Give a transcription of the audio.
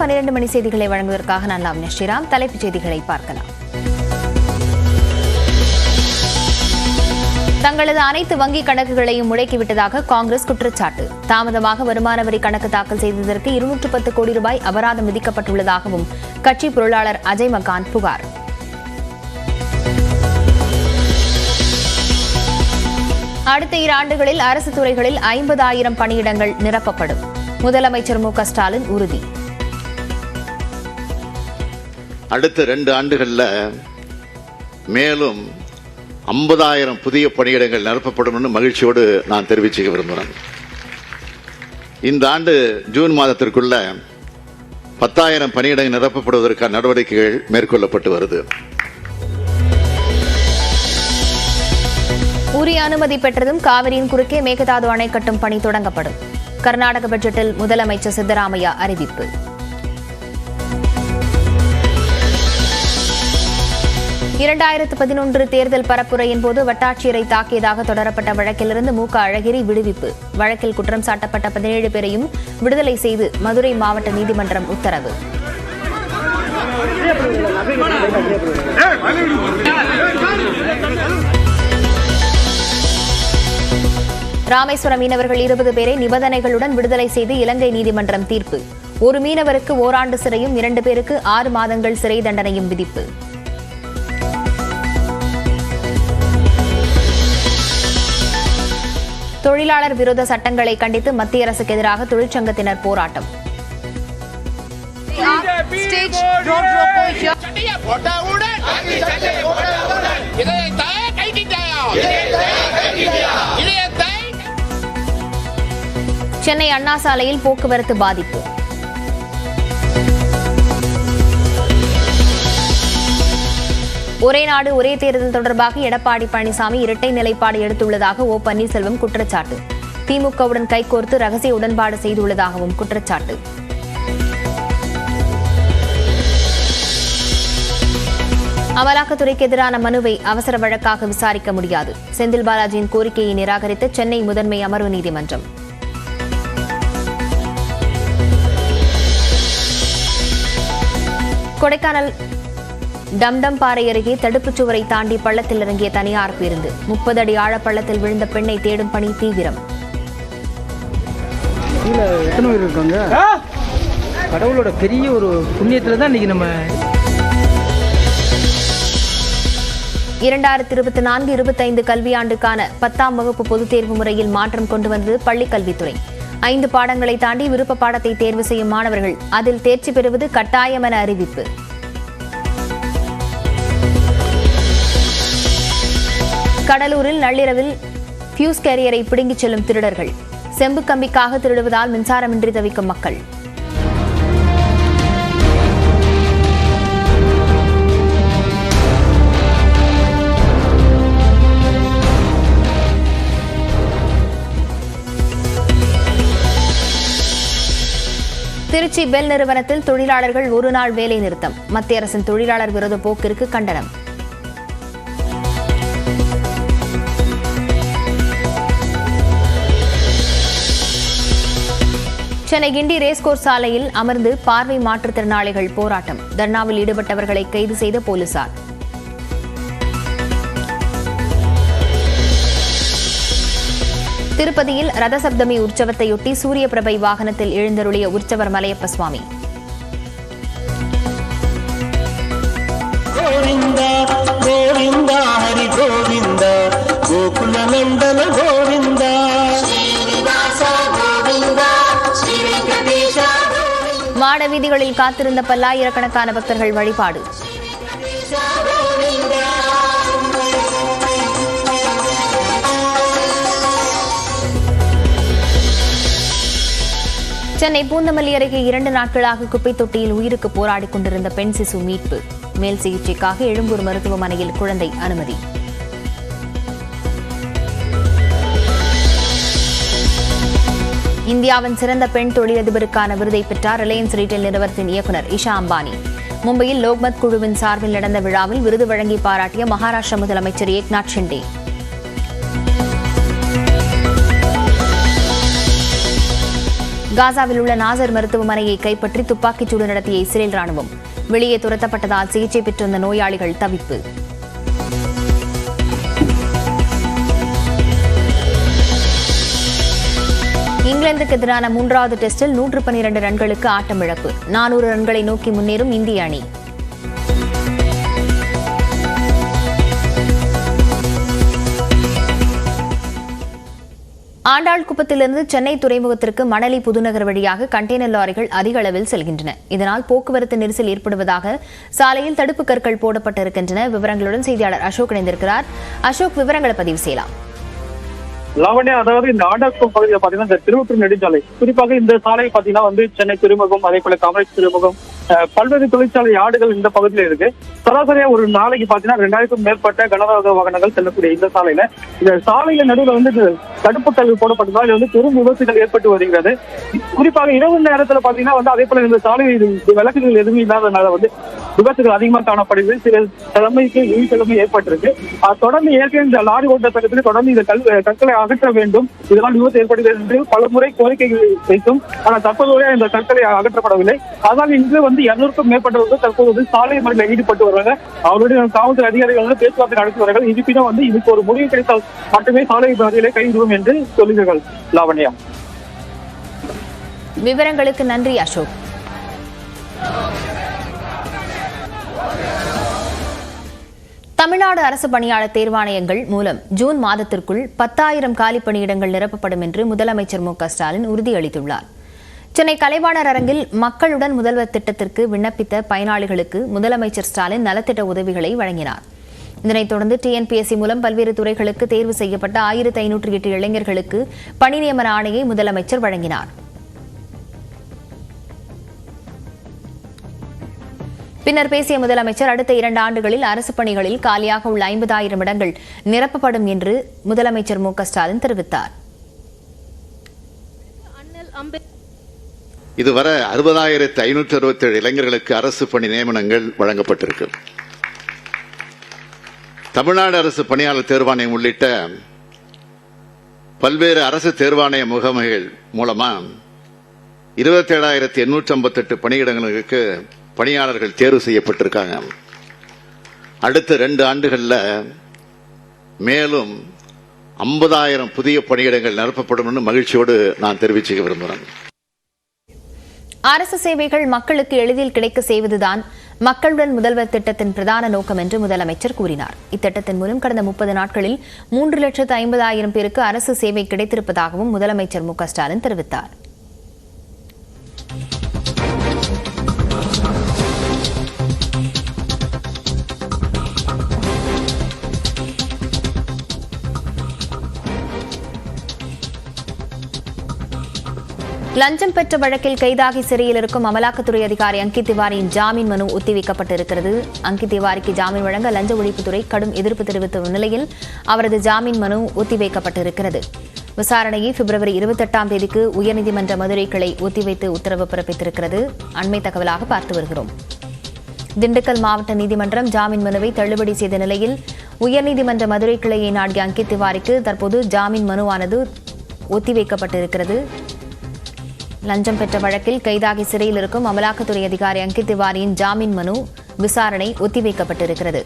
12 மணி செய்திகளை வழங்குவதற்காக நான் லாவண்யா ஸ்ரீராம். தலைப்புச் செய்திகளை பார்க்கலாம். தங்களது அனைத்து வங்கிக் கணக்குகளையும் முடக்கிவிட்டதாக காங்கிரஸ் குற்றச்சாட்டு. தாமதமாக வருமான வரி கணக்கு தாக்கல் செய்ததற்கு 210 கோடி ரூபாய் அபராதம் விதிக்கப்பட்டுள்ளதாகவும் கட்சி பொருளாளர் அஜய் மக்கான் புகார். அடுத்த 2 ஆண்டுகளில் அரசு துறைகளில் 50,000 பணியிடங்கள் நிரப்பப்படும். முதலமைச்சர் மு க ஸ்டாலின் உறுதி. அடுத்த 2 ஆண்டுகளில் மேலும் 50,000 புதிய பணியிடங்கள் நிரப்பப்படும் மகிழ்ச்சியோடு நான் தெரிவிச்சுக்க விரும்புகிறேன். இந்த ஆண்டு ஜூன் மாதத்திற்குள்ள 10,000 பணியிடங்கள் நிரப்பப்படுவதற்கான நடவடிக்கைகள் மேற்கொள்ளப்பட்டு வருது. உரிய அனுமதி பெற்றதும் காவிரியின் குறுக்கே மேகதாது அணை கட்டும் பணி தொடங்கப்படும். கர்நாடக பட்ஜெட்டில் முதலமைச்சர் சித்தராமையா அறிவிப்பு. (2011) தேர்தல் பரப்புரையின் போது வட்டாட்சியரை தாக்கியதாக தொடரப்பட்ட வழக்கிலிருந்து மு க அழகிரி விடுவிப்பு. வழக்கில் குற்றம் சாட்டப்பட்ட 17 பேரையும் விடுதலை செய்து மதுரை மாவட்ட நீதிமன்றம் உத்தரவு. ராமேஸ்வரம் மீனவர்கள் 20 பேரை நிபந்தனைகளுடன் விடுதலை செய்து இலங்கை நீதிமன்றம் தீர்ப்பு. ஒரு மீனவருக்கு ஓராண்டு சிறையும் 2 பேருக்கு 6 மாதங்கள் சிறை தண்டனையும் விதிப்பு. தொழிலாளர் விரோத சட்டங்களை கண்டித்து மத்திய அரசுக்கு எதிராக தொழிற்சங்கத்தினர் போராட்டம். சென்னை அண்ணா சாலையில் போக்குவரத்து பாதிப்பு. ஒரே நாடு ஒரே தேர்தல் தொடர்பாக எடப்பாடி பழனிசாமி இரட்டை நிலைப்பாடு எடுத்துள்ளதாக ஓ பன்னீர்செல்வம் குற்றச்சாட்டு. திமுகவுடன் கைகோர்த்து ரகசிய உடன்பாடு செய்துள்ளதாகவும் குற்றச்சாட்டு. அமலாக்கத்துறைக்கு எதிரான மனுவை அவசர வழக்காக விசாரிக்க முடியாது. செந்தில் பாலாஜியின் கோரிக்கையை நிராகரித்த சென்னை முதன்மை அமர்வு நீதிமன்றம். கொடைக்கானல் டம்டம் பாறை அருகே தடுப்புச் சுவரை தாண்டி பள்ளத்தில் இறங்கிய தனியார் பேருந்து. 30 அடி ஆழ பள்ளத்தில் விழுந்த பெண்ணை தேடும் பணி தீவிரம். கடவுளோட பெரிய ஒரு புண்ணியத்துல தான் இன்னைக்கு நம்ம 2024-25 கல்வியாண்டுக்கான 10ஆம் வகுப்பு பொதுத் தேர்வு முறையில் மாற்றம் கொண்டு வந்தது பள்ளிக் கல்வித்துறை. 5 பாடங்களை தாண்டி விருப்ப பாடத்தை தேர்வு செய்யும் மாணவர்கள் அதில் தேர்ச்சி பெறுவது கட்டாயம் என அறிவிப்பு. கடலூரில் நள்ளிரவில் பியூஸ் கேரியரை பிடுங்கிச் செல்லும் திருடர்கள். செம்பு கம்பிக்காக திருடுவதால் மின்சாரமின்றி தவிக்கும் மக்கள். திருச்சி பெல் நிறுவனத்தில் தொழிலாளர்கள் ஒரு நாள் வேலை நிறுத்தம். மத்திய அரசின் தொழிலாளர் விரோத போக்கிற்கு கண்டனம். சென்னை கிண்டி ரேஸ்கோர்ஸ் சாலையில் அமர்ந்து பார்வை மாற்றுத்திறனாளிகள் போராட்டம். தர்ணாவில் ஈடுபட்டவர்களை கைது செய்த போலீசார். திருப்பதியில் ரதசப்தமி உற்சவத்தையொட்டி சூரிய பிரபை வாகனத்தில் எழுந்தருளிய உற்சவர் மலையப்ப சுவாமி. மாட வீதிகளில் காத்திருந்த பல்லாயிரக்கணக்கான பக்தர்கள் வழிபாடு. சென்னை பூந்தமல்லி அருகே 2 நாட்களாக குப்பை தொட்டியில் உயிருக்கு போராடிக் கொண்டிருந்த பெண் சிசு மீட்பு. மேல் சிகிச்சைக்காக எழும்பூர் மருத்துவமனையில் குழந்தை அனுமதி. இந்தியாவின் சிறந்த பெண் தொழிலதிபருக்கான விருதை பெற்றார் ரிலையன்ஸ் ரீட்டைல் நிறுவனத்தின் இயக்குநர் இஷா அம்பானி. மும்பையில் லோக்மத் குழுவின் சார்பில் நடந்த விழாவில் விருது வழங்கி பாராட்டிய மகாராஷ்டிர முதலமைச்சர் ஏக்நாத் ஷிண்டே. காசாவில் உள்ள நாசர் மருத்துவமனையை கைப்பற்றி துப்பாக்கிச்சூடு நடத்திய இஸ்ரேல் ராணுவம். வெளியே துரத்தப்பட்டதால் சிகிச்சை பெற்று வந்த நோயாளிகள் தவிப்பு. இங்கிலாந்துக்கு எதிரான 3வது டெஸ்டில் 112 ரன்களுக்கு ஆட்டமிழப்பு. 400 ரன்களை நோக்கி முன்னேறும் இந்திய அணி. ஆண்டாள்குப்பத்திலிருந்து சென்னை துறைமுகத்திற்கு மணலி புதுநகர் வழியாக கண்டெய்னர் லாரிகள் அதிக அளவில் செல்கின்றன. இதனால் போக்குவரத்து நெரிசல் ஏற்படுவதாக சாலையில் தடுப்பு கற்கள் போடப்பட்டிருக்கின்றன. விவரங்களுடன் செய்தியாளர் அசோக் இணைந்திருக்கிறார். அசோக், விவரங்களை பதிவு செய்யலாம். லாவண்யா, அதாவது இந்த ஆண்டாள்குப்பம் பகுதியில் பாத்தீங்கன்னா இந்த திருவொற்றூர் நெடுஞ்சாலை, குறிப்பாக இந்த சாலை பாத்தீங்கன்னா சென்னை துறைமுகம், அதே போல காமராஜ் துறைமுகம், பல்வேறு தொழிற்சாலை யார்டுகள் இந்த பகுதியில இருக்கு. சராசரியா ஒரு நாளைக்கு பாத்தீங்கன்னா 2000க்கும் மேற்பட்ட கனரக வாகனங்கள் செல்லக்கூடிய இந்த சாலையில நடுவில் தடுப்பு கல்வி போடப்பட்டதால் பெரும் விபத்துகள் ஏற்பட்டு வருகிறது. குறிப்பாக இரவு நேரத்துல பாத்தீங்கன்னா அதே போல இந்த சாலை விளக்குகள் எதுவுமே இல்லாதனால விபத்துகள் அதிகமாக காணப்படுது. சில கிழமைக்கு கிழமை ஏற்பட்டிருக்கு. தொடர்ந்து ஏற்கனவே இந்த லாரி ஓட்ட தகத்தில் தொடர்ந்து இந்த கற்களை அகற்ற வேண்டும், இதனால் விபத்து ஏற்படுகிறது என்று பல முறை கோரிக்கைகள் வைத்தும் ஆனால் தற்போது இந்த கற்களை அகற்றப்படவில்லை. அதனால் இன்று 200க்கும் மேற்பட்டவர்கள் தற்போது சாலை மறியலில் ஈடுபட்டு வருவாங்க. அவருடைய காவல்துறை அதிகாரிகள் பேச்சுவார்த்தை நடத்துவார்கள். இருப்பினும் இதுக்கு ஒரு முடிவு கிடைத்தால் மட்டுமே சாலை மறியலை கைவிடுவோம் என்று சொல்லுகிறார்கள். லாவண்யா, விவரங்களுக்கு நன்றி அசோக். தமிழ்நாடு அரசு பணியாளர் தேர்வாணையங்கள் மூலம் ஜூன் மாதத்திற்குள் 10,000 காலி பணியிடங்கள் நிரப்பப்படும் என்று முதலமைச்சர் மு.க.ஸ்டாலின் உறுதியளித்துள்ளார். சென்னை கலைவாணர் அரங்கில் மக்களுடன் முதல்வர் திட்டத்திற்கு விண்ணப்பித்த பயனாளிகளுக்கு முதலமைச்சர் ஸ்டாலின் நலத்திட்ட உதவிகளை வழங்கினார். இதனைத் தொடர்ந்து டிஎன்பிஎஸ்சி மூலம் பல்வேறு துறைகளுக்கு தேர்வு செய்யப்பட்ட 1508 இளைஞர்களுக்கு பணி நியமன ஆணையை முதலமைச்சர் வழங்கினார். பின்னர் பேசிய முதலமைச்சர் அடுத்த 2 ஆண்டுகளில் அரசு பணிகளில் காலியாக உள்ள 50,000 இடங்கள் நிரப்பப்படும் என்று முதலமைச்சர் மு.க.ஸ்டாலின் தெரிவித்தார். இதுவரை 60,567 இளைஞர்களுக்கு அரசு பணி நியமனங்கள் வழங்கப்பட்டிருக்கு. தமிழ்நாடு அரசு பணியாளர் தேர்வாணையம் உள்ளிட்ட பல்வேறு அரசு தேர்வாணைய முகமைகள் மூலமா 27,858 பணியிடங்களுக்கு பணியாளர்கள் தேர்வு செய்யப்பட்டிருக்காங்க. அடுத்த 2 ஆண்டுகள்ல மேலும் 50,000 புதிய பணியிடங்கள் நிரப்பப்படும் என்று மகிழ்ச்சியோடு நான் தெரிவிச்சுக்க விரும்புகிறேன். அரசு சேவைகள் மக்களுக்கு எளிதில் கிடைக்க செய்வதுதான் மக்களுடன் முதல்வர் திட்டத்தின் பிரதான நோக்கம் என்று முதலமைச்சர் கூறினார். இத்திட்டத்தின் மூலம் கடந்த 30 நாட்களில் 3,50,000 பேருக்கு அரசு சேவை கிடைத்திருப்பதாகவும் முதலமைச்சர் மு.க.ஸ்டாலின் தெரிவித்தார். லஞ்சம் பெற்ற வழக்கில் கைதாகி சிறையில் இருக்கும் அமலாக்கத்துறை அதிகாரி அங்கித் திவாரியின் ஜாமீன் மனு ஒத்திவைக்கப்பட்டிருக்கிறது. அங்கித் திவாரிக்கு ஜாமீன் வழங்க லஞ்ச ஒழிப்புத்துறை கடும் எதிர்ப்பு தெரிவித்த நிலையில் அவரது ஜாமீன் மனு ஒத்திவைக்கப்பட்டிருக்கிறது. விசாரணையை பிப்ரவரி 28ஆம் தேதிக்கு உயர்நீதிமன்ற மதுரை கிளை ஒத்திவைத்து உத்தரவு பிறப்பித்திருக்கிறது. அண்மை தகவலாக பார்த்து வருகிறோம். திண்டுக்கல் மாவட்ட நீதிமன்றம் ஜாமீன் மனுவை தள்ளுபடி செய்த நிலையில் உயர்நீதிமன்ற மதுரை கிளையை நாடிய அங்கித் திவாரிக்கு தற்போது ஜாமீன் மனுவானது ஒத்திவைக்கப்பட்டிருக்கிறது. லஞ்சம் பெற்ற வழக்கில் கைதாகி சிறையில் இருக்கும் அமலாக்கத்துறை அதிகாரி அங்கித் திவாரியின் ஜாமீன் மனு விசாரணை ஒத்திவைக்கப்பட்டிருக்கிறது.